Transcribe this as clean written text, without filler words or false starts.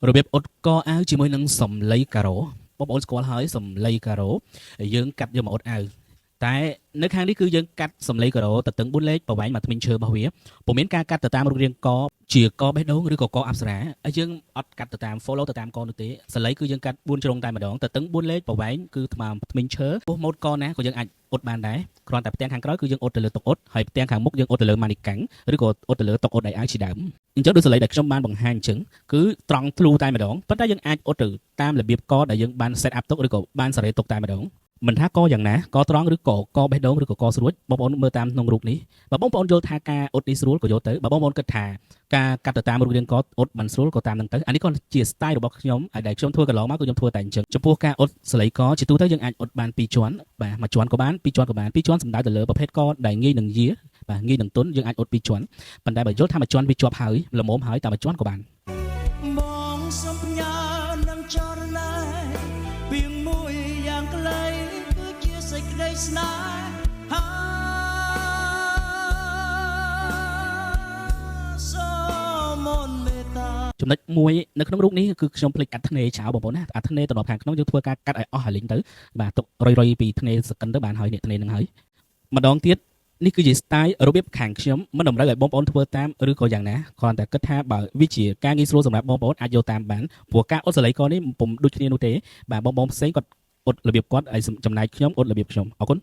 របៀបអ៊ុតកអាវជាមួយនឹងសំឡីការ៉ូបងប្អូនស្គាល់ហើយសំឡីការ៉ូយើងកាត់យកមកអ៊ុតអាវតែនៅខាងនេះគឺយើងកាត់សំឡីការ៉ូទៅទាំង4លេខប្រវែងមកធ្មេញឈើរបស់វាពុំមានការកាត់ទៅតាមរូបរាងកជាកបេះដូងឬក៏កអប្សរាហើយយើងអត់កាត់ទៅតាម follow ទៅតាមកនោះទេសំឡីគឺយើងកាត់4ជ្រុងតែម្ដងទៅទាំង4លេខប្រវែងគឺថ្មធ្មេញឈើពោះម៉ូតកណាក៏យើងអាចអ៊ុតបានដែរគ្រាន់តែផ្ទាំងខាងក្រោយគឺយើងអ៊ុតទៅលើតុអ៊ុតហើយផ្ទាំងខាងមុខយើងអ៊ុតទៅលើម៉ានីកាំងឬក៏អ៊ុតទៅលើតុអ៊ុតដៃអាវជាដើមអញ្ចឹងដូចសលេងដែលខ្ញុំបានបង្ហាញអញ្ចឹងគឺត្រង់ធ្លូតែម្ដងប៉ុន្តែយើងអាចអ៊ុតទៅតាមរបៀបកដែលយើងបាន set up ទុកឬក៏បានសេរីទុកតែម្ដងមិនថាកយ៉ាងណាកត្រង់ឬក៏កបេះដូងឬក៏កស្រួចបងប្អូនមើលតាមក្នុងរូបនេះបើបងប្អូនយល់ថាការអ៊ុតនេះស្រួលក៏យកទៅបើបងប្អូនគិតថាការកាត់ទៅតាមរូបរាងកអ៊ុតមិនស្រួលក៏តាមនឹងទៅអានេះក៏ជា style របស់ខ្ញុំដែលខ្ញុំធ្វើកន្លងមកគឺខ្ញុំធ្វើតែអញ្ចឹងចំពោះការអ៊ុតសលេងកជាទូទៅយើងអាចអ៊ុតបាន2ជាន់បាទមួយជាន់ក៏បាន2ជាន់ក៏បាន2ជាន់សំដៅទៅលើប្រភេទកដែលងាយនឹងយាបាទងាយនឹងទន់យើងអាចអ៊ុត2ជាន់ប៉ុន្តែបើយល់ថាមួយជាន់វាជាប់ហើយល្មមហើយតែមួយជាន់ក៏បានបងសុំផ្ញើនឹងចរណៃពីមួយយ៉ាងខ្លីគឺជាសេចក្តីស្នេហាសូមមេត្តាចំណុចមួយនៅក្នុងរូបនេះគឺខ្ញុំភ្លេចកាត់ធ្នេរចោលបងប្អូនណាអាធ្នេរទៅដល់ខាងក្នុងយើងធ្វើការកាត់ឲ្យអស់ហើយលីងទៅបាទទុករុយពីធ្នេរសកិនទៅបានហើយនេះធ្នេរនឹងហើយម្ដងទៀតនេះគឺជា style របៀបខាងខ្ញុំមិនតម្រូវឲ្យបងប្អូនធ្វើតាមឬក៏យ៉ាងណាគ្រាន់តែគិតថាបើវាជាការងាយស្រួលសម្រាប់បងប្អូនអាចយកតាមបានព្រោះការអ៊ុតសលេងកនេះពុំដូចគ្នានោះទេបាទបងប្អូនផ្សេងគាត់អ៊ុតរបៀបគាត់ហើយចំណែកខ្ញុំអ៊ុតរបៀបខ្ញុំអរគុណ